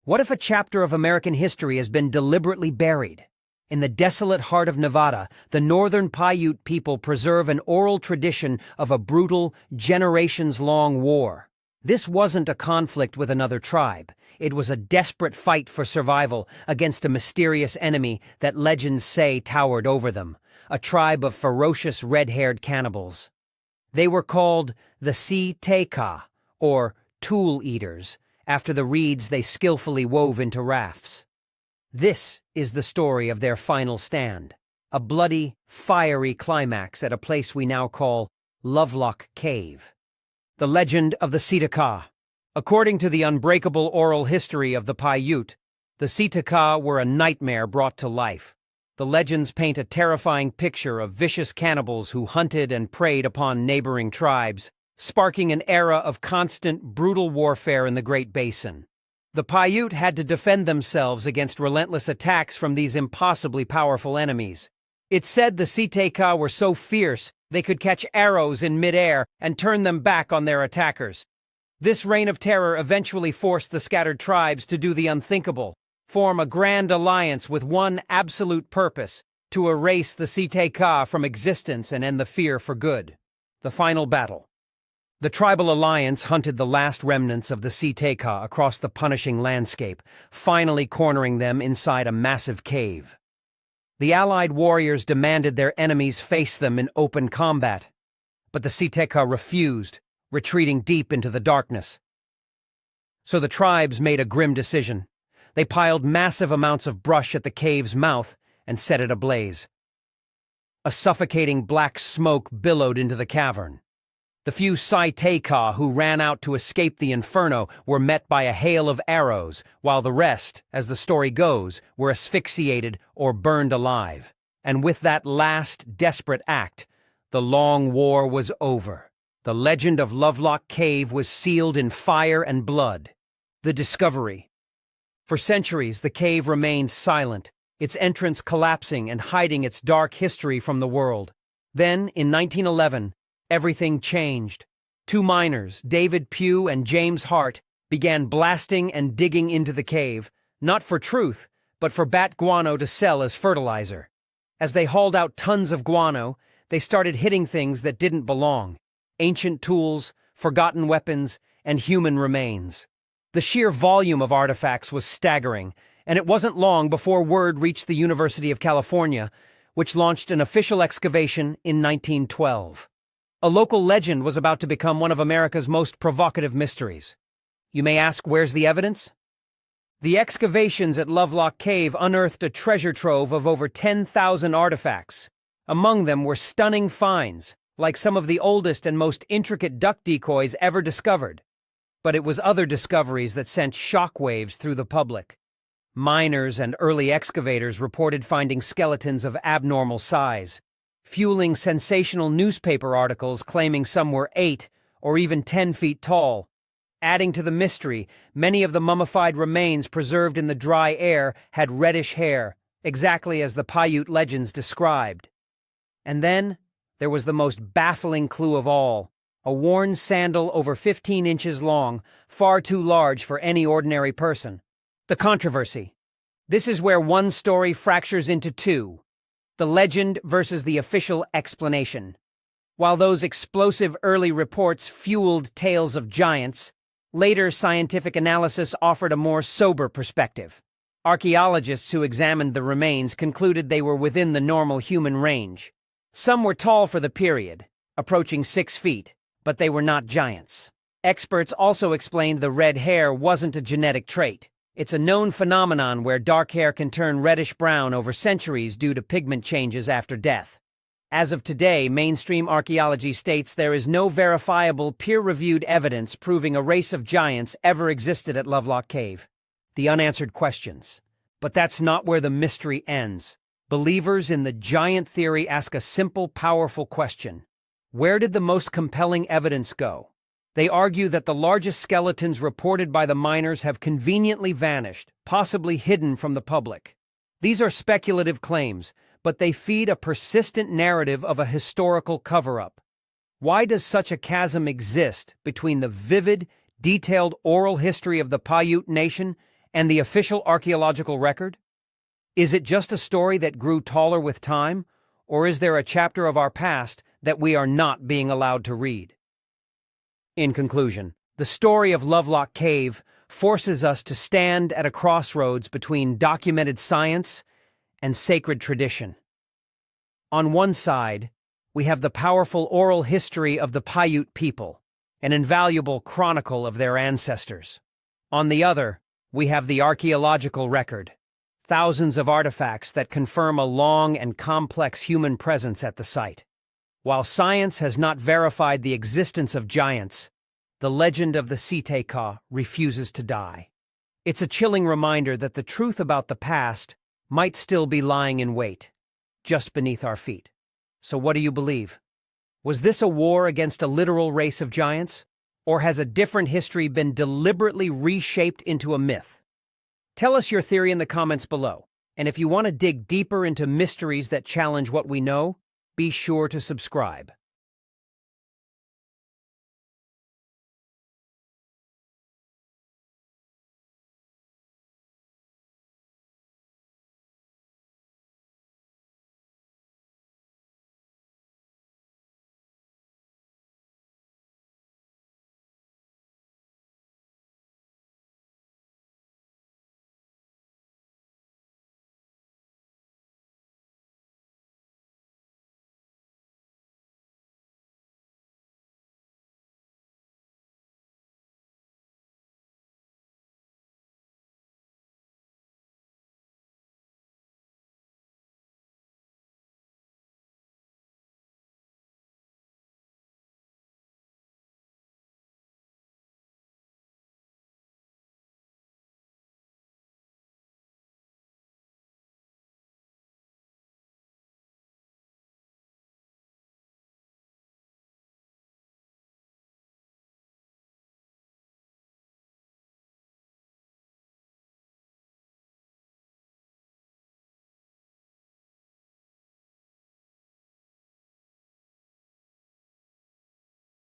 What if a chapter of American history has been deliberately buried? In the desolate heart of Nevada, the northern Paiute people preserve an oral tradition of a brutal, generations-long war. This wasn't a conflict with another tribe. It was a desperate fight for survival against a mysterious enemy that legends say towered over them, a tribe of ferocious red-haired cannibals. They were called the Si-Te-Ka, or tool eaters, after the reeds they skillfully wove into rafts. This is the story of their final stand, a bloody, fiery climax at a place we now call Lovelock Cave. The legend of the Si-Te-Ka. According to the unbreakable oral history of the Paiute, the Si-Te-Ka were a nightmare brought to life. The legends paint a terrifying picture of vicious cannibals who hunted and preyed upon neighboring tribes, sparking an era of constant, brutal warfare in the Great Basin. The Paiute had to defend themselves against relentless attacks from these impossibly powerful enemies. It's said the Si-Te-Ka were so fierce they could catch arrows in midair and turn them back on their attackers. This reign of terror eventually forced the scattered tribes to do the unthinkable, form a grand alliance with one absolute purpose: to erase the Si-Te-Ka from existence and end the fear for good. The final battle. The tribal alliance hunted the last remnants of the Si-Te-Ka across the punishing landscape, finally cornering them inside a massive cave. The allied warriors demanded their enemies face them in open combat, but the Si-Te-Ka refused, retreating deep into the darkness. So the tribes made a grim decision. They piled massive amounts of brush at the cave's mouth and set it ablaze. A suffocating black smoke billowed into the cavern. The few Si-Te-Ka who ran out to escape the inferno were met by a hail of arrows, while the rest, as the story goes, were asphyxiated or burned alive. And with that last, desperate act, the long war was over. The legend of Lovelock Cave was sealed in fire and blood. The discovery. For centuries, the cave remained silent, its entrance collapsing and hiding its dark history from the world. Then, in 1911, everything changed. Two miners, David Pugh and James Hart, began blasting and digging into the cave, not for truth, but for bat guano to sell as fertilizer. As they hauled out tons of guano, they started hitting things that didn't belong: ancient tools, forgotten weapons, and human remains. The sheer volume of artifacts was staggering, and it wasn't long before word reached the University of California, which launched an official excavation in 1912. A local legend was about to become one of America's most provocative mysteries. You may ask, where's the evidence? The excavations at Lovelock Cave unearthed a treasure trove of over 10,000 artifacts. Among them were stunning finds, like some of the oldest and most intricate duck decoys ever discovered. But it was other discoveries that sent shockwaves through the public. Miners and early excavators reported finding skeletons of abnormal size, fueling sensational newspaper articles claiming some were 8 or even 10 feet tall. Adding to the mystery, many of the mummified remains preserved in the dry air had reddish hair, exactly as the Paiute legends described. And then, there was the most baffling clue of all: a worn sandal over 15 inches long, far too large for any ordinary person. The controversy. This is where one story fractures into two: the legend versus the official explanation. While those explosive early reports fueled tales of giants, later scientific analysis offered a more sober perspective. Archaeologists who examined the remains concluded they were within the normal human range. Some were tall for the period, approaching 6 feet, but they were not giants. Experts also explained the red hair wasn't a genetic trait. It's a known phenomenon where dark hair can turn reddish-brown over centuries due to pigment changes after death. As of today, mainstream archaeology states there is no verifiable, peer-reviewed evidence proving a race of giants ever existed at Lovelock Cave. The unanswered questions. But that's not where the mystery ends. Believers in the giant theory ask a simple, powerful question: where did the most compelling evidence go? They argue that the largest skeletons reported by the miners have conveniently vanished, possibly hidden from the public. These are speculative claims, but they feed a persistent narrative of a historical cover-up. Why does such a chasm exist between the vivid, detailed oral history of the Paiute nation And the official archaeological record? Is it just a story that grew taller with time, or is there a chapter of our past that we are not being allowed to read? In conclusion, the story of Lovelock Cave forces us to stand at a crossroads between documented science and sacred tradition. On one side, we have the powerful oral history of the Paiute people, an invaluable chronicle of their ancestors. On the other, we have the archaeological record, thousands of artifacts that confirm a long and complex human presence at the site. While science has not verified the existence of giants, the legend of the Siteka refuses to die. It's a chilling reminder that the truth about the past might still be lying in wait, just beneath our feet. So what do you believe? Was this a war against a literal race of giants? Or has a different history been deliberately reshaped into a myth? Tell us your theory in the comments below. And if you want to dig deeper into mysteries that challenge what we know, be sure to subscribe.